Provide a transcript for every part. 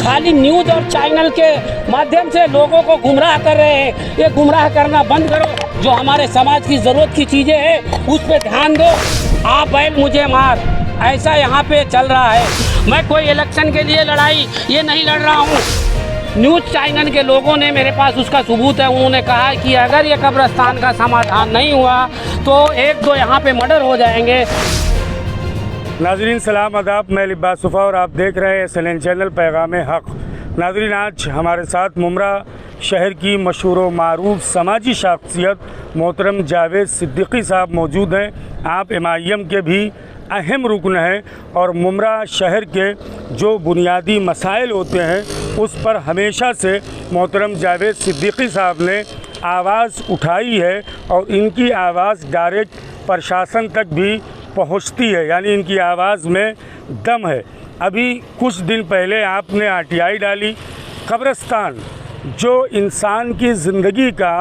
खाली न्यूज़ और चैनल के माध्यम से लोगों को गुमराह कर रहे हैं। ये गुमराह करना बंद करो। जो हमारे समाज की ज़रूरत की चीज़ें हैं उस पर ध्यान दो। आप बैल मुझे मार, ऐसा यहाँ पे चल रहा है। मैं कोई इलेक्शन के लिए लड़ाई ये नहीं लड़ रहा हूँ। न्यूज़ चैनल के लोगों ने, मेरे पास उसका सबूत है, उन्होंने कहा कि अगर ये कब्रिस्तान का समाधान नहीं हुआ तो 1-2 यहाँ पे मर्डर हो जाएंगे। नाज़रीन सलाम आदाब, मैं लिब्बास सुफ़ा और आप देख रहे हैं SNN चैनल पैगाम हक़। नाज़रीन आज हमारे साथ मुमरा शहर की मशहूर व मारूफ समाजी शख्सियत मोहतरम जावेद सिद्दीकी साहब मौजूद हैं। आप MIM के भी अहम रुकन हैं और मुमरा शहर के जो बुनियादी मसाइल होते हैं उस पर हमेशा से मोहतरम जावेद सिद्दीकी साहब ने आवाज़ उठाई है और इनकी आवाज़ डायरेक्ट प्रशासन तक भी पहुंचती है, यानी इनकी आवाज़ में दम है। अभी कुछ दिन पहले आपने RTI डाली। कब्रिस्तान जो इंसान की ज़िंदगी का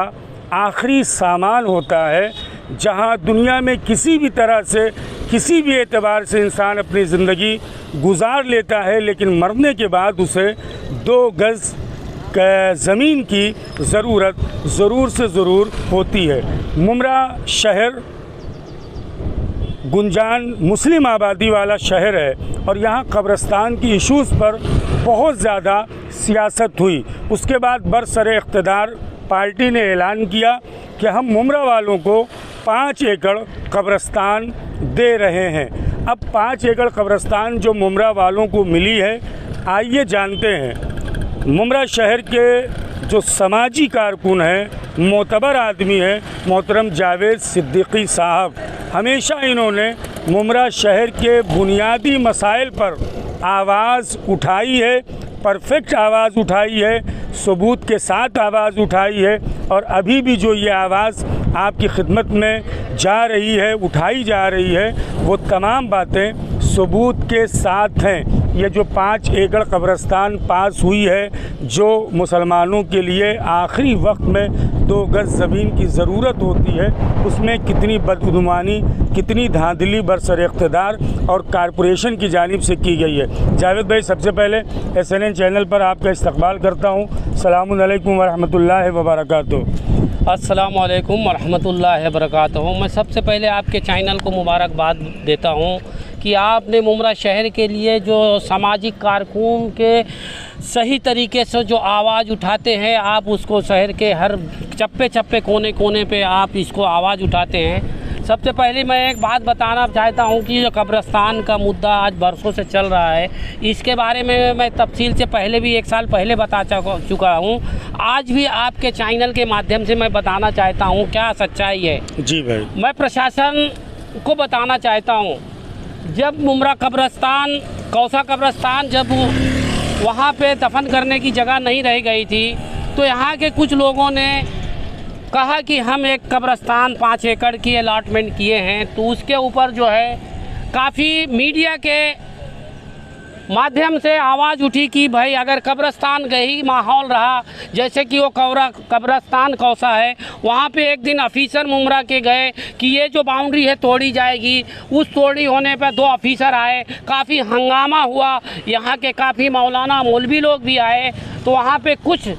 आखिरी सामान होता है, जहां दुनिया में किसी भी तरह से किसी भी एतबार से इंसान अपनी ज़िंदगी गुजार लेता है, लेकिन मरने के बाद उसे 2 गज़ ज़मीन की ज़रूरत ज़रूर से ज़रूर होती है। मुमरा शहर गुंजान मुस्लिम आबादी वाला शहर है और यहाँ कब्रिस्तान की इशूज़ पर बहुत ज़्यादा सियासत हुई। उसके बाद बरसरे इक़्तिदार पार्टी ने ऐलान किया कि हम मुमरा वालों को 5 एकड़ कब्रिस्तान दे रहे हैं। अब 5 एकड़ कब्रिस्तान जो मुमरा वालों को मिली है, आइए जानते हैं। मुमरा शहर के जो समाजी कारकुन हैं, मोतबर आदमी हैं, मोहतरम जावेद सिद्दीकी साहब, हमेशा इन्होंने मुमरा शहर के बुनियादी मसाइल पर आवाज़ उठाई है, परफेक्ट आवाज़ उठाई है, सबूत के साथ आवाज़ उठाई है और अभी भी जो ये आवाज़ आपकी खिदमत में जा रही है, उठाई जा रही है, वो तमाम बातें सबूत के साथ हैं। ये जो 5 एकड़ कब्रिस्तान पास हुई है, जो मुसलमानों के लिए आखिरी वक्त में 2 गज़ ज़मीन की ज़रूरत होती है, उसमें कितनी बदगुमानी, कितनी धांधली बरसर इक़्तिदार और कारपोरेशन की जानिब से की गई है। जावेद भाई, सबसे पहले SNN चैनल पर आपका इस्तकबाल करता हूँ। अस्सलामु अलैकुम वरहमतुल्लाहि वबरकातुहू। अस्सलामु अलैकुम वरहमतुल्लाहि वबरकातुहू। मैं सबसे पहले आपके चैनल को मुबारकबाद देता हूँ कि आपने मुमरा शहर के लिए जो सामाजिक कारकुन के सही तरीके से जो आवाज़ उठाते हैं, आप उसको शहर के हर चप्पे चप्पे कोने कोने पे आप इसको आवाज़ उठाते हैं। सबसे पहले मैं एक बात बताना चाहता हूं कि जो कब्रिस्तान का मुद्दा आज बरसों से चल रहा है, इसके बारे में मैं तफसील से पहले भी 1 साल पहले बता चुका हूं। आज भी आपके चैनल के माध्यम से मैं बताना चाहता हूं क्या सच्चाई है। जी भाई, मैं प्रशासन को बताना चाहता हूं, जब मुमरा कब्रिस्तान, कौसा कब्रिस्तान, जब वहाँ पे दफन करने की जगह नहीं रह गई थी, तो यहाँ के कुछ लोगों ने कहा कि हम एक कब्रिस्तान 5 एकड़ की अलॉटमेंट किए हैं। तो उसके ऊपर जो है काफ़ी मीडिया के माध्यम से आवाज़ उठी कि भाई अगर कब्रिस्तान का ही माहौल रहा, जैसे कि वो कब्रिस्तान कौसा है, वहाँ पे एक दिन ऑफिसर मुमरा के गए कि ये जो बाउंड्री है तोड़ी जाएगी। उस तोड़ी होने पर 2 ऑफिसर आए, काफ़ी हंगामा हुआ, यहाँ के काफ़ी मौलाना मौलवी लोग भी आए। तो वहाँ पे कुछ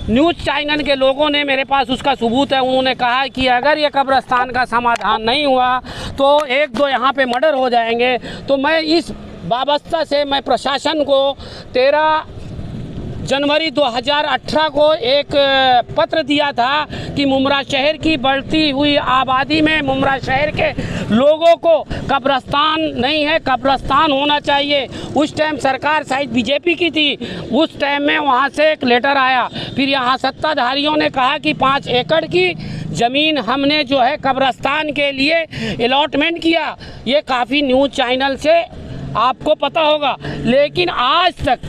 न्यूज़ चैनल के लोगों ने, मेरे पास उसका सबूत है, उन्होंने कहा कि अगर ये कब्रिस्तान का समाधान नहीं हुआ तो 1-2 यहाँ पे मर्डर हो जाएंगे। तो मैं इस वाबस्ता से मैं प्रशासन को 13 जनवरी 2018 को एक पत्र दिया था कि मुमरा शहर की बढ़ती हुई आबादी में मुमरा शहर के लोगों को कब्रिस्तान नहीं है, कब्रिस्तान होना चाहिए। उस टाइम सरकार शायद बीजेपी की थी, उस टाइम में वहाँ से एक लेटर आया। फिर यहाँ सत्ताधारियों ने कहा कि 5 एकड़ की ज़मीन हमने जो है कब्रिस्तान के लिए अलॉटमेंट किया। ये काफ़ी न्यूज़ चैनल से आपको पता होगा, लेकिन आज तक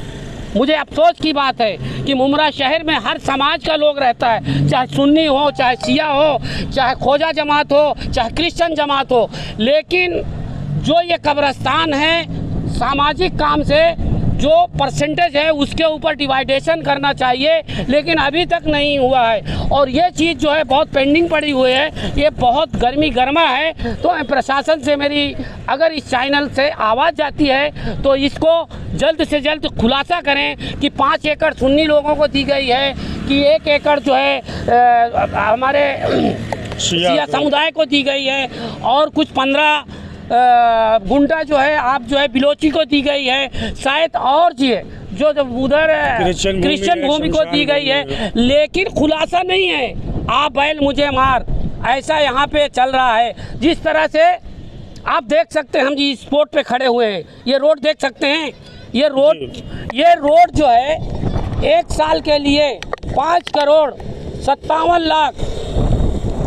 मुझे अफसोस की बात है कि मुमरा शहर में हर समाज का लोग रहता है, चाहे सुन्नी हो, चाहे शिया हो, चाहे खोजा जमात हो, चाहे क्रिश्चियन जमात हो, लेकिन जो ये कब्रिस्तान है सामाजिक काम से जो परसेंटेज है उसके ऊपर डिवाइडेशन करना चाहिए, लेकिन अभी तक नहीं हुआ है। और ये चीज़ जो है बहुत पेंडिंग पड़ी हुई है, ये बहुत गर्मा है। तो प्रशासन से मेरी अगर इस चैनल से आवाज़ जाती है तो इसको जल्द से जल्द खुलासा करें कि 5 एकड़ सुन्नी लोगों को दी गई है कि 1 एकड़ जो है हमारे शिया समुदाय को दी गई है, और कुछ 15 गुंडा जो है आप जो है बिलोची को दी गई है, शायद और चीज़ जो उधर क्रिश्चियन भूमि को दी गई है, लेकिन खुलासा नहीं है। आप बैल मुझे मार, ऐसा यहाँ पे चल रहा है। जिस तरह से आप देख सकते हैं, हम जी स्पॉट पे खड़े हुए हैं, ये रोड देख सकते हैं। ये रोड जो है 1 साल के लिए 5,57,00,000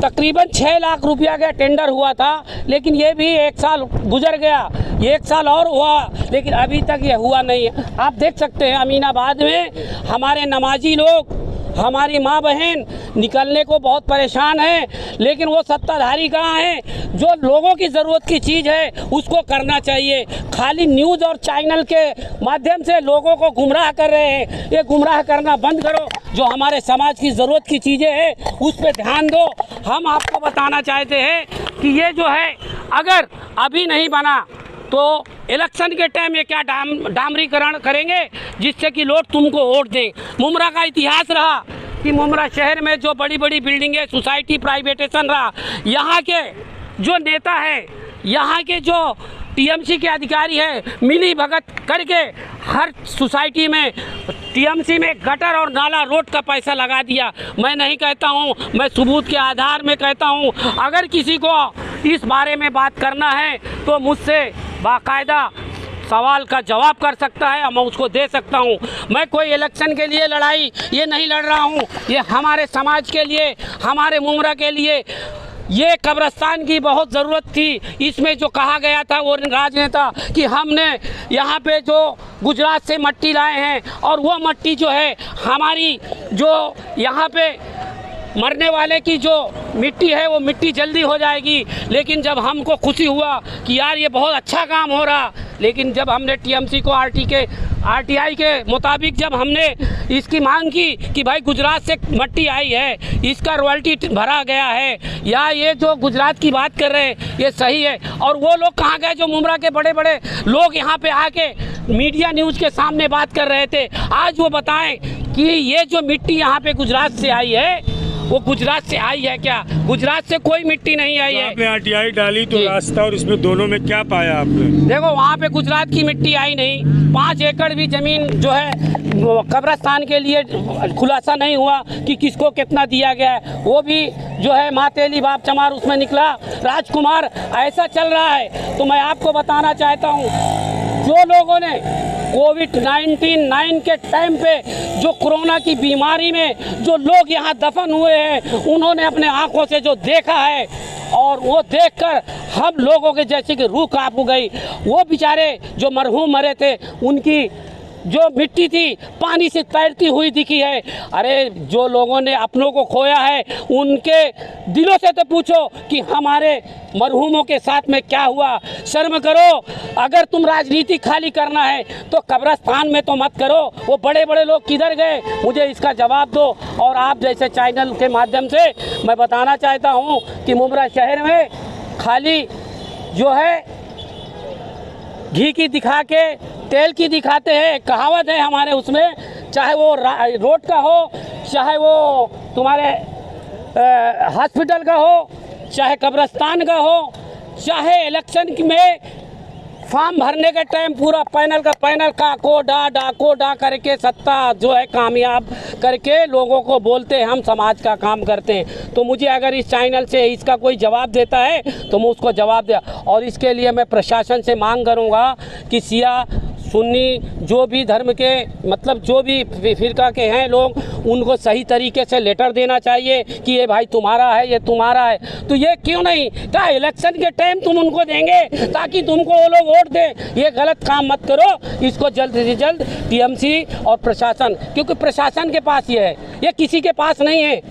तकरीबन 6 लाख रुपया का टेंडर हुआ था, लेकिन ये भी 1 साल गुजर गया, 1 साल और हुआ, लेकिन अभी तक ये हुआ नहीं है। आप देख सकते हैं अमीनाबाद में हमारे नमाजी लोग, हमारी माँ बहन निकलने को बहुत परेशान हैं, लेकिन वो सत्ताधारी कहाँ हैं? जो लोगों की ज़रूरत की चीज़ है उसको करना चाहिए। खाली न्यूज़ और चैनल के माध्यम से लोगों को गुमराह कर रहे हैं। ये गुमराह करना बंद करो। जो हमारे समाज की ज़रूरत की चीज़ें हैं उस पर ध्यान दो। हम आपको बताना चाहते हैं कि ये जो है अगर अभी नहीं बना तो इलेक्शन के टाइम ये क्या डामरीकरण करेंगे जिससे कि लोग तुमको वोट दें। मुमरा का इतिहास रहा कि मुमरा शहर में जो बड़ी बड़ी बिल्डिंगें, सोसाइटी प्राइवेटेशन रहा। यहाँ के जो नेता है, यहाँ के जो टीएमसी के अधिकारी है, मिली भगत करके हर सोसाइटी में टीएमसी में गटर और नाला रोड का पैसा लगा दिया। मैं नहीं कहता हूँ, मैं सबूत के आधार में कहता हूँ। अगर किसी को इस बारे में बात करना है तो मुझसे बाकायदा सवाल का जवाब कर सकता है, मैं उसको दे सकता हूँ। मैं कोई इलेक्शन के लिए लड़ाई ये नहीं लड़ रहा हूँ, ये हमारे समाज के लिए, हमारे मुमरा के लिए ये कब्रिस्तान की बहुत ज़रूरत थी। इसमें जो कहा गया था वो राजनेता कि हमने यहाँ पे जो गुजरात से मिट्टी लाए हैं और वो मिट्टी जो है हमारी जो यहाँ पे मरने वाले की जो मिट्टी है वो मिट्टी जल्दी हो जाएगी। लेकिन जब हमको खुशी हुआ कि यार ये बहुत अच्छा काम हो रहा, लेकिन जब हमने टीएमसी को आरटीआई के मुताबिक जब हमने इसकी मांग की कि भाई गुजरात से मिट्टी आई है, इसका रॉयल्टी भरा गया है, या ये जो गुजरात की बात कर रहे हैं ये सही है, और वो लोग कहाँ गए जो मुमरा के बड़े बड़े लोग यहाँ पे आके मीडिया न्यूज़ के सामने बात कर रहे थे। आज वो बताएं कि ये जो मिट्टी यहाँ पे गुजरात से आई है वो गुजरात से आई है क्या? गुजरात से कोई मिट्टी नहीं आई है। आपने आरटीआई डाली तो रास्ता और इसमें दोनों में क्या पाया आपने? देखो वहाँ पे गुजरात की मिट्टी आई नहीं। 5 एकड़ भी ज़मीन जो है कब्रिस्तान के लिए खुलासा नहीं हुआ कि किसको कितना दिया गया है। वो भी जो है मातेली बाप चमार उसमें निकला राजकुमार, ऐसा चल रहा है। तो मैं आपको बताना चाहता हूँ, जो लोगों ने कोविड-19 के टाइम पे जो कोरोना की बीमारी में जो लोग यहाँ दफन हुए हैं, उन्होंने अपने आंखों से जो देखा है और वो देखकर हम लोगों के जैसे कि रूह कांप गई। वो बेचारे जो मरहूम मरे थे उनकी जो मिट्टी थी पानी से तैरती हुई दिखी है। अरे जो लोगों ने अपनों को खोया है उनके दिलों से तो पूछो कि हमारे मरहूमों के साथ में क्या हुआ। शर्म करो। अगर तुम राजनीति खाली करना है तो कब्रिस्तान में तो मत करो। वो बड़े बड़े लोग किधर गए, मुझे इसका जवाब दो। और आप जैसे चैनल के माध्यम से मैं बताना चाहता हूँ कि मुमरा शहर में खाली जो है घी की दिखा के तेल की दिखाते हैं। कहावत है हमारे उसमें, चाहे वो रोड का हो, चाहे वो तुम्हारे हॉस्पिटल का हो, चाहे कब्रिस्तान का हो, चाहे इलेक्शन में फॉर्म भरने के टाइम पूरा पैनल का पैनल डाको डा करके सत्ता जो है कामयाब करके लोगों को बोलते हैं हम समाज का काम करते हैं। तो मुझे अगर इस चैनल से इसका कोई जवाब देता है तो मैं उसको जवाब दे। और इसके लिए मैं प्रशासन से मांग करूँगा कि शिया सुन्नी जो भी धर्म के मतलब जो भी फिरका के हैं लोग, उनको सही तरीके से लेटर देना चाहिए कि ये भाई तुम्हारा है, ये तुम्हारा है। तो ये क्यों नहीं क्या इलेक्शन के टाइम तुम उनको देंगे ताकि तुमको वो लोग वोट दें? ये गलत काम मत करो। इसको जल्द से जल्द टीएमसी और प्रशासन, क्योंकि प्रशासन के पास ये है, ये किसी के पास नहीं है।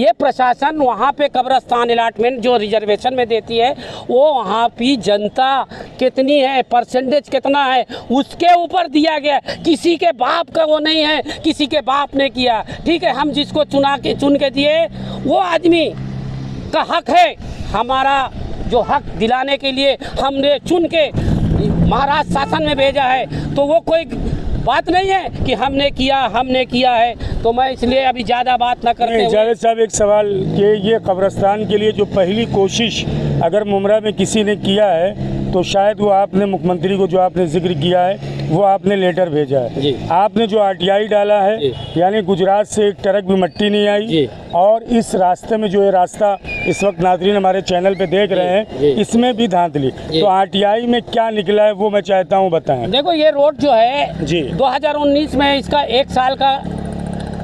ये प्रशासन वहाँ पे कब्रस्तान अलाटमेंट जो रिजर्वेशन में देती है वो वहाँ की जनता कितनी है, परसेंटेज कितना है, उसके ऊपर दिया गया। किसी के बाप का वो नहीं है, किसी के बाप ने किया। ठीक है, हम जिसको चुन के दिए वो आदमी का हक है, हमारा जो हक दिलाने के लिए हमने चुन के महाराष्ट्र शासन में भेजा है, तो वो कोई बात नहीं है कि हमने किया है। तो मैं इसलिए अभी ज़्यादा बात ना करते हुए जावेद साहब एक सवाल कि ये कब्रस्तान के लिए जो पहली कोशिश अगर मुमरा में किसी ने किया है तो शायद वो आपने मुख्यमंत्री को जो आपने जिक्र किया है वो आपने लेटर भेजा है जी। आपने जो आरटीआई डाला है यानी गुजरात से एक ट्रक भी मिट्टी नहीं आई जी। और इस रास्ते में जो ये रास्ता इस वक्त नाज़रीन हमारे चैनल पे देख रहे हैं इसमें भी धांधली, तो आरटीआई में क्या निकला है वो मैं चाहता हूँ बताएं। देखो ये रोड जो है जी 2019 में इसका 1 साल का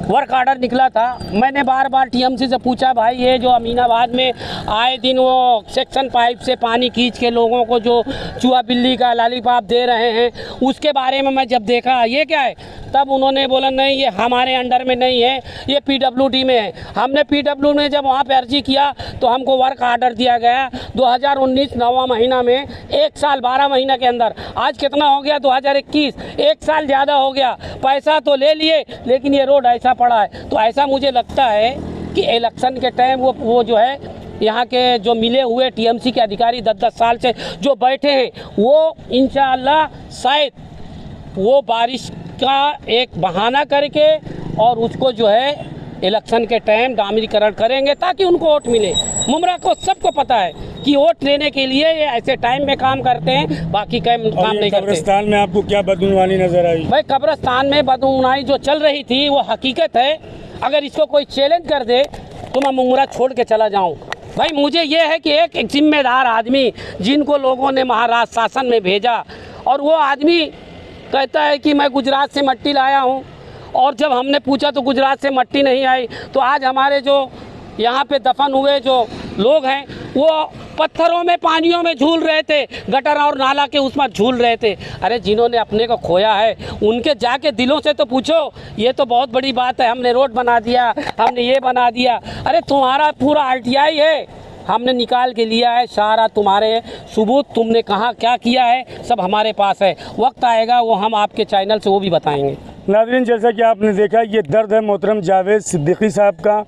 वर्क ऑर्डर निकला था। मैंने बार बार टीएमसी से पूछा, भाई ये जो अमीनाबाद में आए दिन वो सेक्शन पाइप से पानी खींच के लोगों को जो चूहा बिल्ली का लॉलीपॉप दे रहे हैं उसके बारे में मैं जब देखा ये क्या है, तब उन्होंने बोला नहीं ये हमारे अंडर में नहीं है, ये पीडब्ल्यूडी में है। हमने पीडब्ल्यू में जब वहाँ पे अर्जी किया तो हमको वर्क ऑर्डर दिया गया 2019 9वां महीना में, 1 साल 12 महीना के अंदर। आज कितना हो गया 2021, 1 साल ज़्यादा हो गया। पैसा तो ले लिए लेकिन ये रोड ऐसा पड़ा है। तो ऐसा मुझे लगता है कि इलेक्शन के टाइम वो जो है यहाँ के जो मिले हुए टीएमसी के अधिकारी 10-10 साल से जो बैठे हैं वो इंशाअल्लाह शायद वो बारिश का एक बहाना करके और उसको जो है इलेक्शन के टाइम डामरीकरण करेंगे ताकि उनको वोट मिले। मुमरा को सबको पता है कि वोट लेने के लिए ये ऐसे टाइम में काम करते हैं, बाकी काम नहीं करते। कब्रिस्तान में आपको क्या बदगुमानी नजर आई? भाई कब्रिस्तान में बदगुमानी जो चल रही थी वो हकीकत है। अगर इसको कोई चैलेंज कर दे तो मैं मुमरा छोड़ के चला जाऊँ। भाई मुझे ये है कि एक जिम्मेदार आदमी जिनको लोगों ने महाराष्ट्र शासन में भेजा और वो आदमी कहता है कि मैं गुजरात से मिट्टी लाया हूँ, और जब हमने पूछा तो गुजरात से मिट्टी नहीं आई। तो आज हमारे जो यहाँ पे दफन हुए जो लोग हैं वो पत्थरों में पानियों में झूल रहे थे, गटर और नाला के उसमें झूल रहे थे। अरे जिन्होंने अपने को खोया है उनके जाके दिलों से तो पूछो। ये तो बहुत बड़ी बात है, हमने रोड बना दिया, हमने ये बना दिया। अरे तुम्हारा पूरा आरटीआई है, हमने निकाल के लिया है सारा, तुम्हारे सबूत तुमने कहाँ क्या किया है सब हमारे पास है। वक्त आएगा वो हम आपके चैनल से वो भी बताएंगे। नाज़रीन जैसा कि आपने देखा ये दर्द है मोहतरम जावेद सिद्दीकी साहब का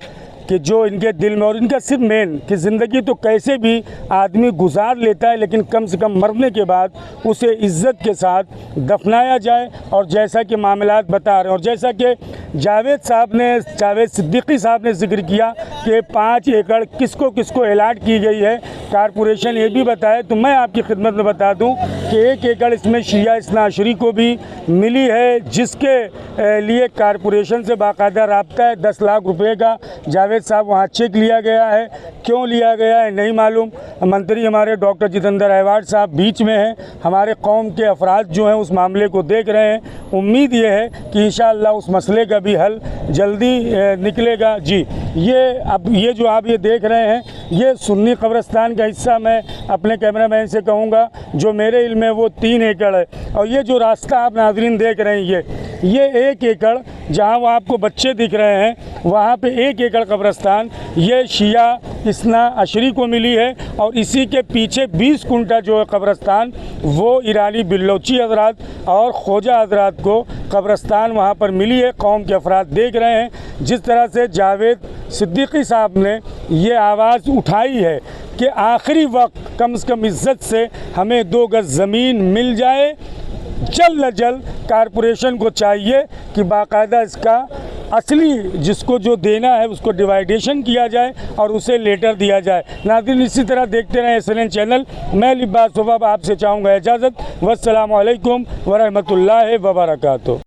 कि जो इनके दिल में, और इनका सिर्फ मेन कि ज़िंदगी तो कैसे भी आदमी गुजार लेता है लेकिन कम से कम मरने के बाद उसे इज़्ज़त के साथ दफनाया जाए। और जैसा कि मामलात बता रहे हैं और जैसा कि जावेद सिद्दीकी साहब ने जिक्र किया कि 5 एकड़ किसको किसको अलाट की गई है, कारपोरेशन ये भी बताए। तो मैं आपकी खिदमत में बता दूं कि 1 एकड़ इसमें शिया इस्ना अशरी को भी मिली है, जिसके लिए कारपोरेशन से बाकायदा रब्ता है। 10 लाख रुपए का जावेद साहब वहाँ चेक लिया गया है। क्यों लिया गया है नहीं मालूम। मंत्री हमारे डॉक्टर जितेंद्र अहवाड साहब बीच में हैं, हमारे कौम के अफराद जो हैं उस मामले को देख रहे हैं। उम्मीद ये है कि इंशाअल्लाह उस मसले का भी हल जल्दी निकलेगा। जी ये जो आप ये देख रहे हैं ये सुन्नी कब्रिस्तान का हिस्सा, मैं अपने कैमरामैन से कहूँगा जो मेरे इल्म में वो 3 एकड़ है। और ये जो रास्ता आप नाज़रीन देख रहे हैं ये 1 एकड़ जहाँ वो आपको बच्चे दिख रहे हैं वहाँ पे 1 एकड़ कब्रिस्तान ये शिया इस्ना अशरी को मिली है। और इसी के पीछे 20 कुंटा जो है कब्रिस्तान वो ईरानी बिल्लोची हजरात और खोजा हजरात को कब्रिस्तान वहाँ पर मिली है। कौम के अफराद देख रहे हैं जिस तरह से जावेद सिद्दीकी साहब ने ये आवाज़ उठाई है कि आखिरी वक्त कम से कम इज़्ज़त से हमें 2 गज़ ज़मीन मिल जाए। जल्द अज जल्द कारपोरेशन को चाहिए कि बाकायदा इसका असली जिसको जो देना है उसको डिवाइडेशन किया जाए और उसे लेटर दिया जाए। नाज़रीन इसी तरह देखते रहें SNN चैनल। मैं लिब्बास वफा आपसे चाहूँगा इजाज़त। वस्सलामु अलैकुम वरहमतुल्लाहि वबरकातुहू।